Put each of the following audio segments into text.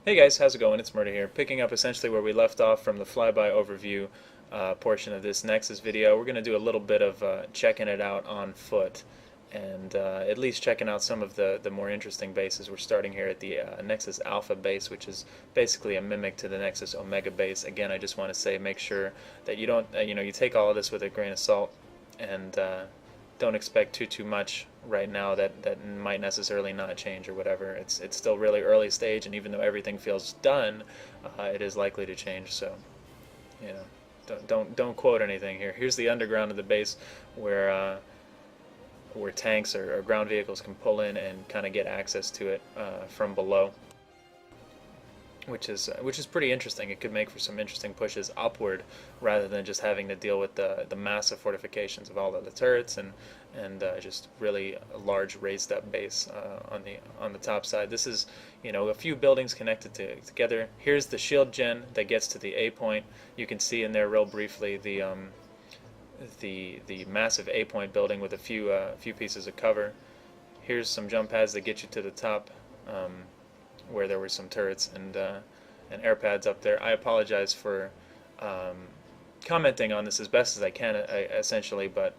Hey guys, how's it going? ItZMuRdA here, picking up essentially where we left off from the flyby overview portion of this Nexus video. We're going to do a little bit of checking it out on foot, and at least checking out some of the more interesting bases. We're starting here at the Nexus Alpha base, which is basically a mimic to the Nexus Omega base. Again, I just want to say, make sure that you don't, you take all of this with a grain of salt, and don't expect too much right now that might necessarily not change or whatever. It's still really early stage, and even though everything feels done, it is likely to change. So, you know, don't quote anything here. Here's the underground of the base where tanks or ground vehicles can pull in and kind of get access to it from below, which is pretty interesting. It could make for some interesting pushes upward rather than just having to deal with the massive fortifications of all of the turrets and just really a large raised up base on the top side. This is, a few buildings connected together. Here's the shield gen that gets to the A point. You can see in there real briefly the massive A point building with a few pieces of cover. Here's some jump pads that get you to the top, where there were some turrets and air pads up there. I apologize for commenting on this as best as I can, essentially, but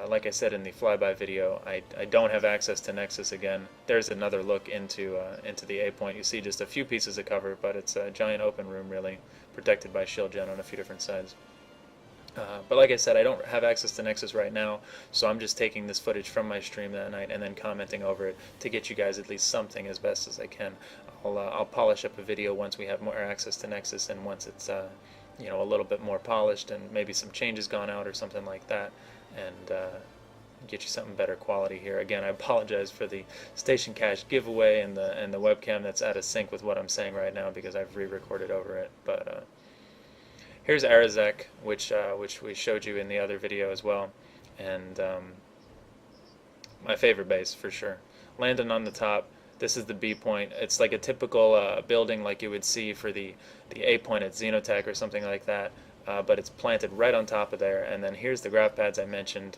like I said in the flyby video, I don't have access to Nexus again. There's another look into the A point. You see just a few pieces of cover, but it's a giant open room, really, protected by shield gen on a few different sides. But like I said, I don't have access to Nexus right now, so I'm just taking this footage from my stream that night and then commenting over it to get you guys at least something as best as I can. I'll polish up a video once we have more access to Nexus, and once it's a little bit more polished and maybe some changes gone out or something like that, and get you something better quality here. Again, I apologize for the station cache giveaway and the webcam that's out of sync with what I'm saying right now because I've re-recorded over it, but. Here's Arazek, which we showed you in the other video as well, and my favorite base for sure. Landing on the top. This is the B point. It's like a typical building like you would see for the A point at Xenotech or something like that, but it's planted right on top of there. And then here's the graph pads I mentioned,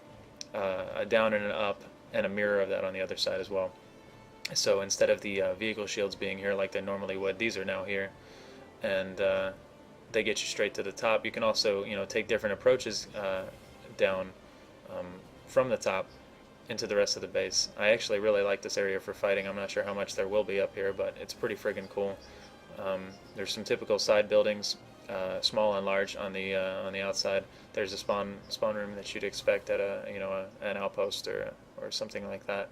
a down and an up, and a mirror of that on the other side as well. So instead of the vehicle shields being here like they normally would, these are now here, and they get you straight to the top. You can also, take different approaches down from the top into the rest of the base. I actually really like this area for fighting. I'm not sure how much there will be up here, but it's pretty friggin' cool. There's some typical side buildings, small and large, on the outside. There's a spawn room that you'd expect at an outpost or something like that,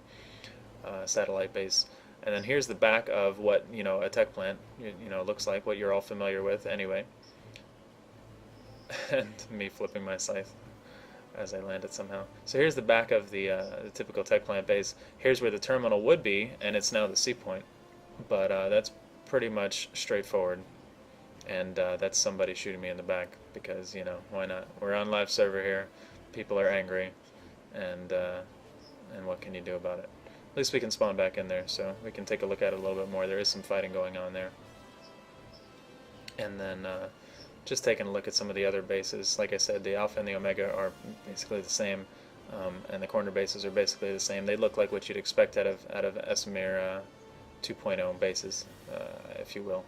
satellite base. And then here's the back of what a tech plant looks like, what you're all familiar with anyway. And me flipping my scythe as I landed somehow. So here's the back of the typical tech plant base. Here's where the terminal would be, and it's now the C point. But that's pretty much straightforward. And that's somebody shooting me in the back because, why not? We're on live server here. People are angry, and what can you do about it? At least we can spawn back in there, so we can take a look at it a little bit more. There is some fighting going on there. And then just taking a look at some of the other bases. Like I said, the Alpha and the Omega are basically the same, and the corner bases are basically the same. They look like what you'd expect out of Esamir 2.0 bases, if you will.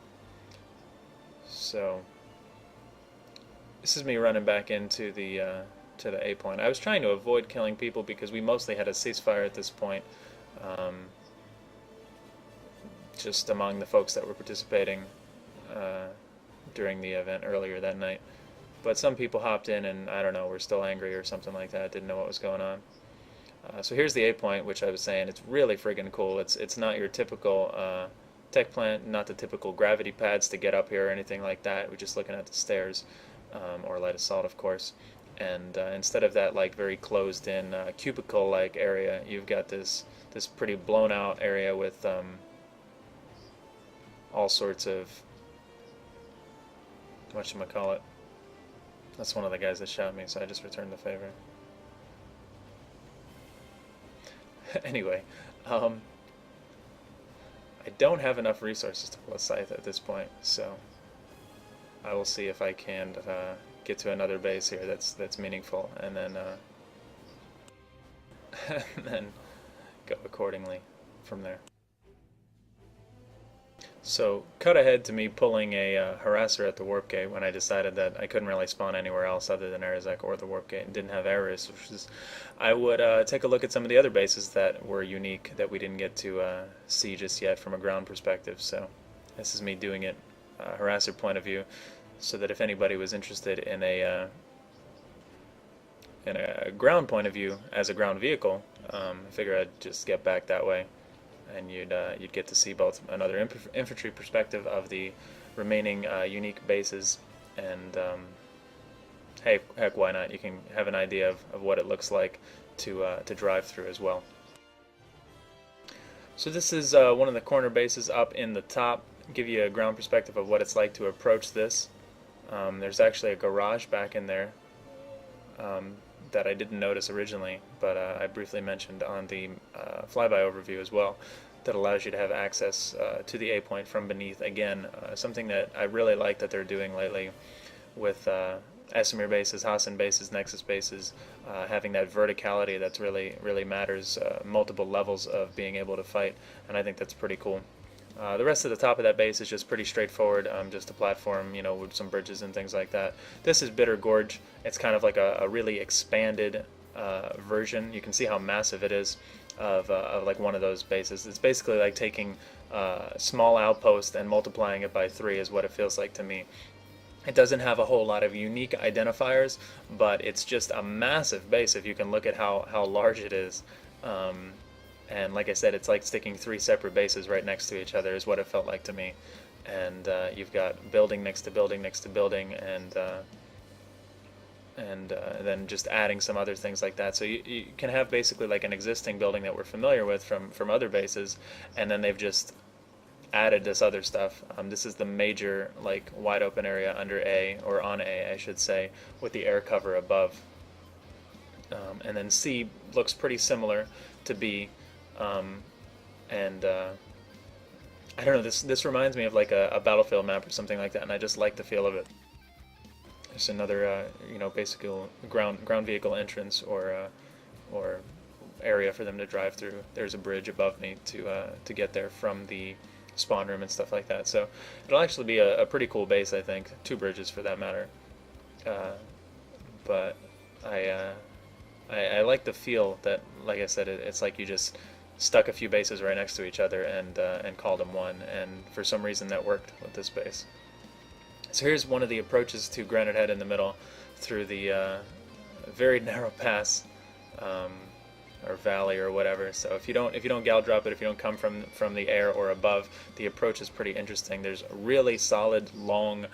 So this is me running back into the to the A point. I was trying to avoid killing people because we mostly had a ceasefire at this point, just among the folks that were participating during the event earlier that night. But some people hopped in and, I don't know, were still angry or something like that, didn't know what was going on. So here's the A point, which I was saying, it's really friggin' cool. It's not your typical tech plant, not the typical gravity pads to get up here or anything like that. We're just looking at the stairs, or light assault, of course. And instead of that like very closed-in cubicle-like area, you've got this pretty blown-out area with all sorts of, whatchamacallit. That's one of the guys that shot me, so I just returned the favor. Anyway, I don't have enough resources to pull a scythe at this point, so I will see if I can get to another base here that's meaningful, and then and then go accordingly from there. So cut ahead to me pulling a Harasser at the warp gate when I decided that I couldn't really spawn anywhere else other than Arazek or the warp gate and didn't have air resources. I would take a look at some of the other bases that were unique that we didn't get to see just yet from a ground perspective. So this is me doing it Harasser point of view, so that if anybody was interested in a ground point of view as a ground vehicle, I figure I'd just get back that way, and you'd get to see both another infantry perspective of the remaining unique bases, and hey, heck, why not? You can have an idea of what it looks like to drive through as well. So this is one of the corner bases up in the top. Give you a ground perspective of what it's like to approach this. There's actually a garage back in there that I didn't notice originally, but I briefly mentioned on the flyby overview as well, that allows you to have access to the A point from beneath. Again, something that I really like that they're doing lately with Esamir bases, Hossin bases, Nexus bases, having that verticality that's really matters, multiple levels of being able to fight, and I think that's pretty cool. The rest of the top of that base is just pretty straightforward, just a platform, you know, with some bridges and things like that. This is Bitter Gorge. It's kind of like a really expanded version. You can see how massive it is of like one of those bases. It's basically like taking a small outpost and multiplying it by 3 is what it feels like to me. It doesn't have a whole lot of unique identifiers, but it's just a massive base if you can look at how large it is. And like I said, it's like sticking 3 separate bases right next to each other is what it felt like to me. And you've got building next to building next to building, and then just adding some other things like that. So you can have basically like an existing building that we're familiar with from other bases, and then they've just added this other stuff. This is the major like wide open area under A, or on A I should say, with the air cover above. And then C looks pretty similar to B. I don't know, this reminds me of like a battlefield map or something like that, and I just like the feel of it. There's another, you know, basically ground vehicle entrance or area for them to drive through. There's a bridge above me to get there from the spawn room and stuff like that. So it'll actually be a pretty cool base, I think. 2 bridges for that matter. But I like the feel that, like I said, it's like you just stuck a few bases right next to each other and called them one, and for some reason that worked with this base. So here's one of the approaches to Granitehead in the middle through the very narrow pass, or valley or whatever. So if you don't gal drop it, if you don't come from the air or above, the approach is pretty interesting. There's really solid long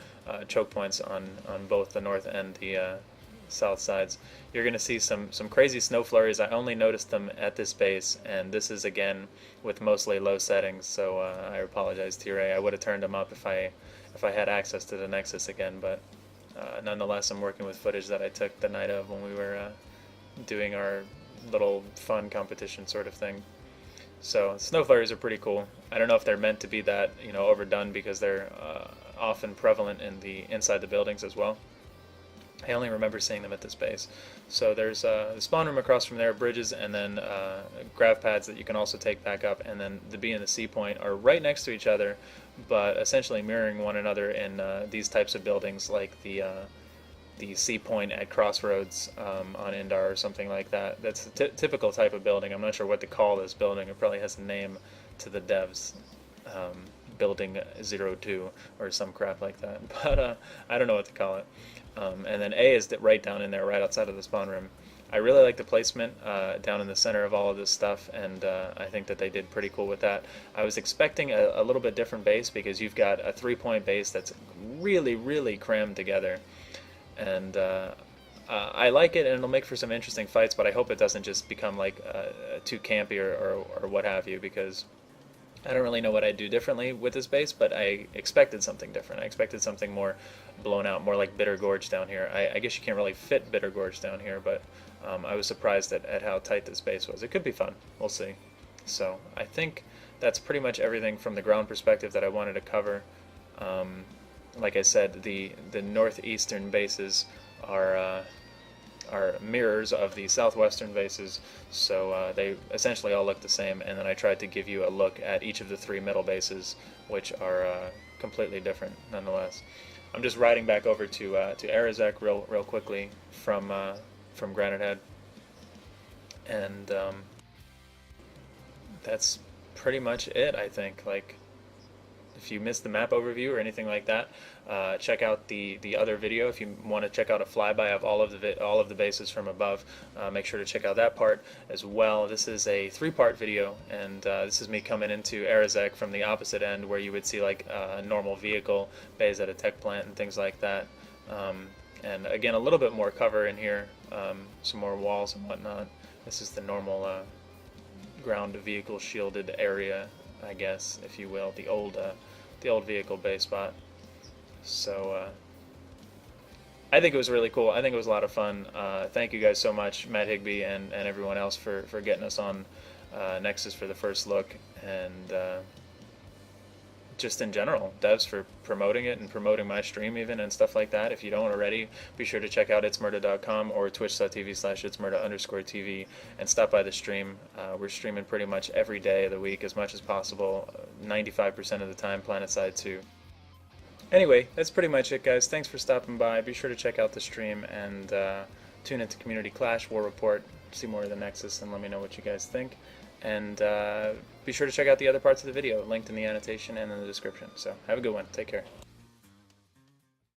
choke points on both the north and the south sides. You're going to see some crazy snow flurries. I only noticed them at this base, and this is again with mostly low settings, so I apologize, T-Ray. I would have turned them up if I had access to the Nexus again, but nonetheless I'm working with footage that I took the night of when we were doing our little fun competition sort of thing. So snow flurries are pretty cool. I don't know if they're meant to be that, you know, overdone, because they're often prevalent in the inside the buildings as well. I only remember seeing them at this base. So there's the spawn room across from there, bridges, and then grav pads that you can also take back up, and then the B and the C point are right next to each other, but essentially mirroring one another in these types of buildings, like the C point at Crossroads on Indar or something like that. That's a typical type of building. I'm not sure what to call this building. It probably has a name to the devs. Building 02 or some crap like that, but I don't know what to call it. And then A is right down in there, right outside of the spawn room. I really like the placement down in the center of all of this stuff, and I think that they did pretty cool with that. I was expecting a little bit different base, because you've got a 3-point base that's really crammed together, and I like it, and it'll make for some interesting fights, but I hope it doesn't just become like too campy or what have you, because I don't really know what I'd do differently with this base, but I expected something different. I expected something more blown out, more like Bitter Gorge down here. I guess you can't really fit Bitter Gorge down here, but I was surprised at how tight this base was. It could be fun. We'll see. So I think that's pretty much everything from the ground perspective that I wanted to cover. Like I said, the northeastern bases are are mirrors of the southwestern bases, so they essentially all look the same. And then I tried to give you a look at each of the 3 middle bases, which are completely different nonetheless. I'm just riding back over to Arazek real quickly from Granitehead, and that's pretty much it, I think. Like, if you missed the map overview or anything like that, check out the other video. If you want to check out a flyby of all of the bases from above, make sure to check out that part as well. This is a 3-part video, and this is me coming into Arazek from the opposite end, where you would see like a normal vehicle bays at a tech plant and things like that. And again, a little bit more cover in here, some more walls and whatnot. This is the normal ground vehicle shielded area, I guess, if you will, the old vehicle base spot. So I think it was really cool. I think it was a lot of fun. Thank you guys so much, Matt Higbee and everyone else, for getting us on Nexus for the first look, and just in general, devs, for promoting it and promoting my stream even and stuff like that. If you don't already, be sure to check out ItZMuRdA.com or twitch.tv/ItZMuRDA_TV and stop by the stream. We're streaming pretty much every day of the week as much as possible, 95% of the time, PlanetSide too. Anyway, that's pretty much it, guys. Thanks for stopping by. Be sure to check out the stream and tune into Community Clash, War Report, see more of the Nexus, and let me know what you guys think. And be sure to check out the other parts of the video, linked in the annotation and in the description. So have a good one. Take care.